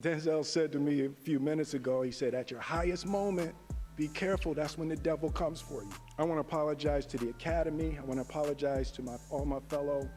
Denzel said to me a few minutes ago, he said, at your highest moment, be careful, that's when the devil comes for you. I want to apologize to the Academy. I want to apologize to all my fellow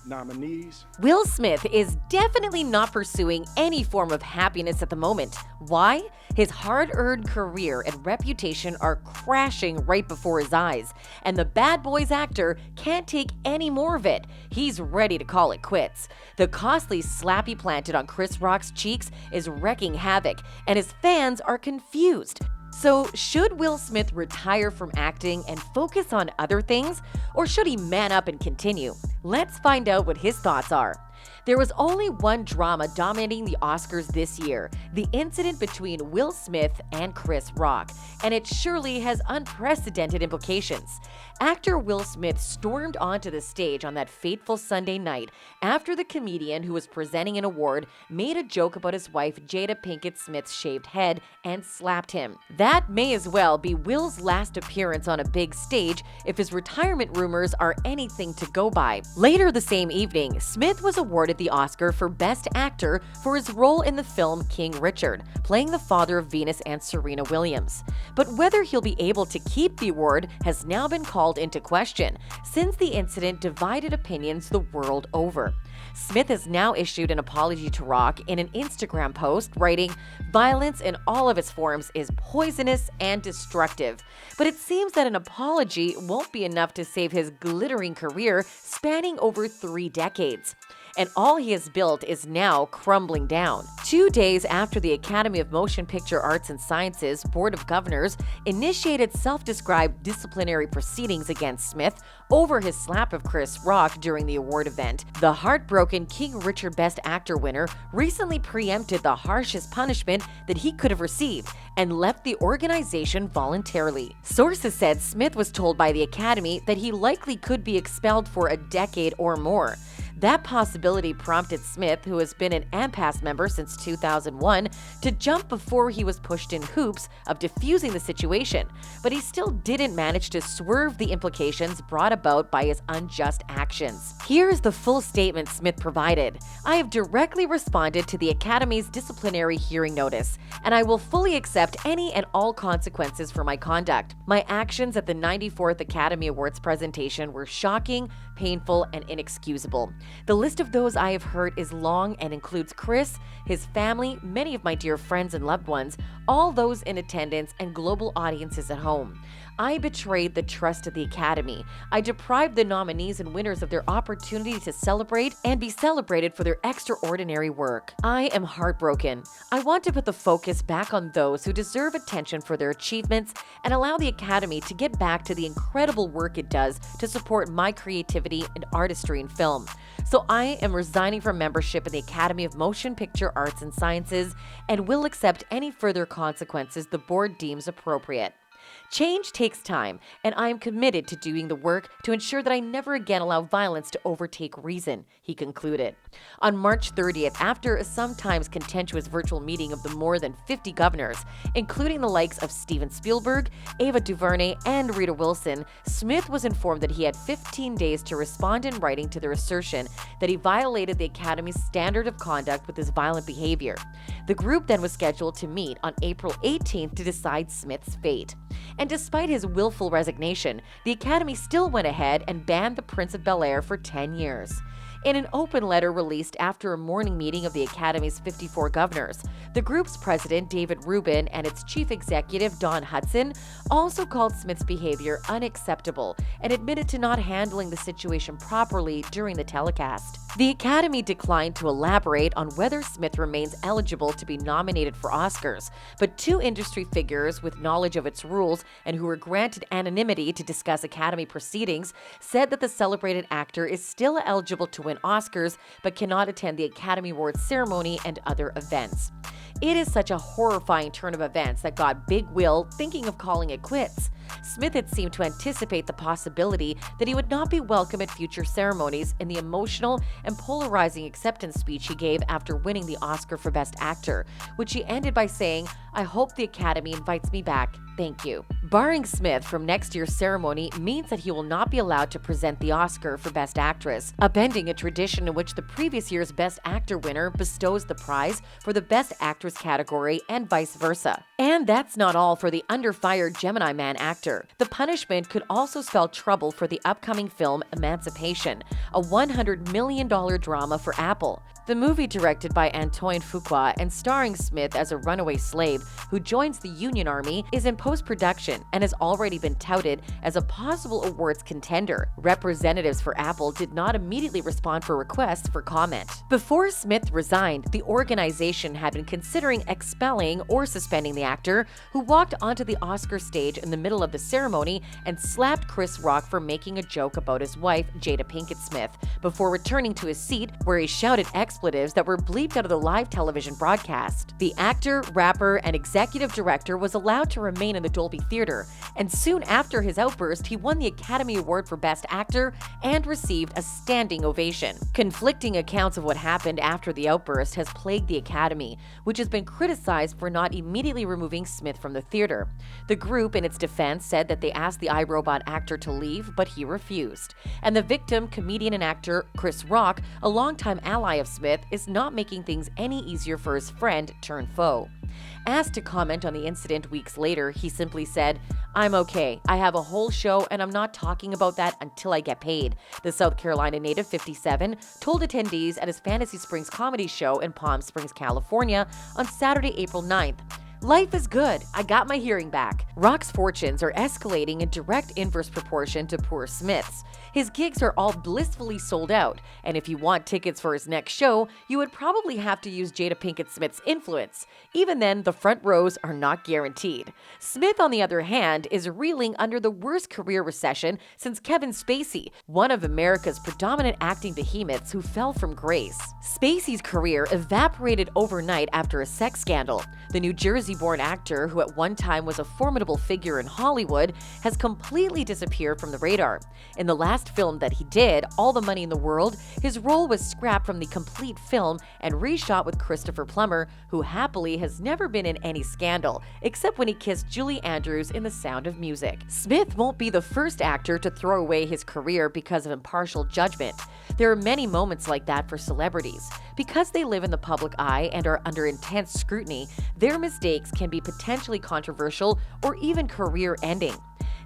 nominees. Will Smith is definitely not pursuing any form of happiness at the moment. Why? His hard-earned career and reputation are crashing right before his eyes, and the Bad Boys actor can't take any more of it. He's ready to call it quits. The costly slap he planted on Chris Rock's cheeks is wreaking havoc, and his fans are confused. So, should Will Smith retire from acting and focus on other things, or should he man up and continue? Let's find out what his thoughts are. There was only one drama dominating the Oscars this year, the incident between Will Smith and Chris Rock, and it surely has unprecedented implications. Actor Will Smith stormed onto the stage on that fateful Sunday night after the comedian who was presenting an award made a joke about his wife Jada Pinkett Smith's shaved head and slapped him. That may as well be Will's last appearance on a big stage if his retirement rumors are anything to go by. Later the same evening, Smith was awarded the Oscar for Best Actor for his role in the film King Richard, playing the father of Venus and Serena Williams. But whether he'll be able to keep the award has now been called into question, since the incident divided opinions the world over. Smith has now issued an apology to Rock in an Instagram post, writing, "Violence in all of its forms is poisonous and destructive." But it seems that an apology won't be enough to save his glittering career spanning over 3 decades. And all he has built is now crumbling down. 2 days after the Academy of Motion Picture Arts and Sciences Board of Governors initiated self-described disciplinary proceedings against Smith over his slap of Chris Rock during the award event, the heartbroken King Richard Best Actor winner recently preempted the harshest punishment that he could have received and left the organization voluntarily. Sources said Smith was told by the Academy that he likely could be expelled for a decade or more. That possibility prompted Smith, who has been an AMPAS member since 2001, to jump before he was pushed in hoops of defusing the situation, but he still didn't manage to swerve the implications brought about by his unjust actions. Here's the full statement Smith provided. "I have directly responded to the Academy's disciplinary hearing notice, and I will fully accept any and all consequences for my conduct. My actions at the 94th Academy Awards presentation were shocking, painful, and inexcusable. The list of those I have hurt is long and includes Chris, his family, many of my dear friends and loved ones, all those in attendance, and global audiences at home. I betrayed the trust of the Academy. I deprived the nominees and winners of their opportunity to celebrate and be celebrated for their extraordinary work. I am heartbroken. I want to put the focus back on those who deserve attention for their achievements and allow the Academy to get back to the incredible work it does to support my creativity and artistry in film. So I am resigning from membership in the Academy of Motion Picture Arts and Sciences and will accept any further consequences the board deems appropriate. Change takes time, and I am committed to doing the work to ensure that I never again allow violence to overtake reason," he concluded. On March 30th, after a sometimes contentious virtual meeting of the more than 50 governors, including the likes of Steven Spielberg, Ava DuVernay, and Rita Wilson, Smith was informed that he had 15 days to respond in writing to their assertion that he violated the Academy's standard of conduct with his violent behavior. The group then was scheduled to meet on April 18th to decide Smith's fate. And despite his willful resignation, the Academy still went ahead and banned the Prince of Bel-Air for 10 years. In an open letter released after a morning meeting of the Academy's 54 governors, the group's president, David Rubin, and its chief executive, Don Hudson, also called Smith's behavior unacceptable and admitted to not handling the situation properly during the telecast. The Academy declined to elaborate on whether Smith remains eligible to be nominated for Oscars, but 2 industry figures with knowledge of its rules and who were granted anonymity to discuss Academy proceedings said that the celebrated actor is still eligible to win Oscars but cannot attend the Academy Awards ceremony and other events. It is such a horrifying turn of events that got Big Will thinking of calling it quits. Smith had seemed to anticipate the possibility that he would not be welcome at future ceremonies in the emotional and polarizing acceptance speech he gave after winning the Oscar for Best Actor, which he ended by saying, I hope the Academy invites me back. Thank you. Barring Smith from next year's ceremony means that he will not be allowed to present the Oscar for Best Actress, upending a tradition in which the previous year's Best Actor winner bestows the prize for the Best Actress category and vice versa. And that's not all for the under-fired Gemini Man actor. The punishment could also spell trouble for the upcoming film Emancipation, a $100 million drama for Apple. The movie, directed by Antoine Fuqua and starring Smith as a runaway slave who joins the Union Army, is in post-production and has already been touted as a possible awards contender. Representatives for Apple did not immediately respond for requests for comment. Before Smith resigned, the organization had been considering expelling or suspending the actor, who walked onto the Oscar stage in the middle of the ceremony and slapped Chris Rock for making a joke about his wife, Jada Pinkett Smith, before returning to his seat where he shouted expletives that were bleeped out of the live television broadcast. The actor, rapper, and executive director was allowed to remain in the Dolby Theater, and soon after his outburst, he won the Academy Award for Best Actor and received a standing ovation. Conflicting accounts of what happened after the outburst has plagued the Academy, which has been criticized for not immediately removing Smith from the theater. The group, in its defense, said that they asked the iRobot actor to leave, but he refused. And the victim, comedian and actor Chris Rock, a longtime ally of Smith, is not making things any easier for his friend turned foe. Asked to comment on the incident weeks later, he simply said, "I'm okay. I have a whole show and I'm not talking about that until I get paid," the South Carolina native, 57, told attendees at his Fantasy Springs comedy show in Palm Springs, California on Saturday, April 9th. "Life is good. I got my hearing back." Rock's fortunes are escalating in direct inverse proportion to poor Smith's. His gigs are all blissfully sold out, and if you want tickets for his next show, you would probably have to use Jada Pinkett Smith's influence. Even then, the front rows are not guaranteed. Smith, on the other hand, is reeling under the worst career recession since Kevin Spacey, one of America's predominant acting behemoths who fell from grace. Spacey's career evaporated overnight after a sex scandal. The New Jersey-born actor, who at one time was a formidable figure in Hollywood, has completely disappeared from the radar. In the last film that he did, All the Money in the World, his role was scrapped from the complete film and reshot with Christopher Plummer, who happily has never been in any scandal, except when he kissed Julie Andrews in The Sound of Music. Smith won't be the first actor to throw away his career because of impartial judgment. There are many moments like that for celebrities. Because they live in the public eye and are under intense scrutiny, their mistakes can be potentially controversial or even career-ending.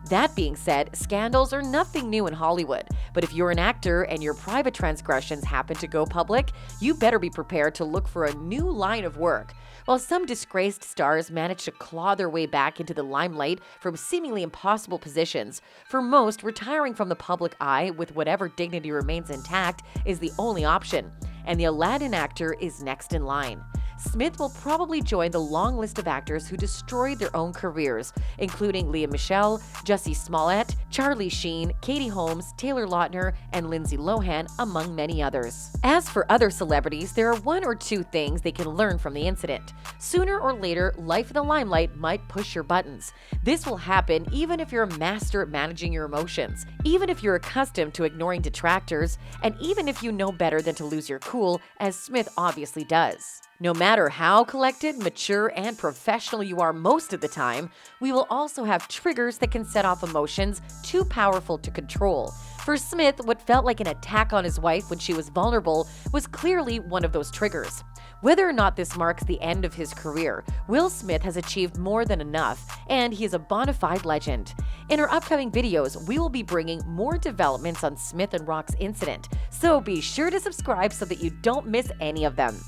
That being said, scandals are nothing new in Hollywood, but if you're an actor and your private transgressions happen to go public, you better be prepared to look for a new line of work. While some disgraced stars manage to claw their way back into the limelight from seemingly impossible positions, for most, retiring from the public eye with whatever dignity remains intact is the only option, and the Aladdin actor is next in line. Smith will probably join the long list of actors who destroyed their own careers, including Lea Michele, Jussie Smollett, Charlie Sheen, Katie Holmes, Taylor Lautner, and Lindsay Lohan, among many others. As for other celebrities, there are one or two things they can learn from the incident. Sooner or later, life in the limelight might push your buttons. This will happen even if you're a master at managing your emotions, even if you're accustomed to ignoring detractors, and even if you know better than to lose your cool, as Smith obviously does. No matter how collected, mature, and professional you are most of the time, we will also have triggers that can set off emotions too powerful to control. For Smith, what felt like an attack on his wife when she was vulnerable was clearly one of those triggers. Whether or not this marks the end of his career, Will Smith has achieved more than enough, and he is a bona fide legend. In our upcoming videos, we will be bringing more developments on Smith and Rock's incident, so be sure to subscribe so that you don't miss any of them.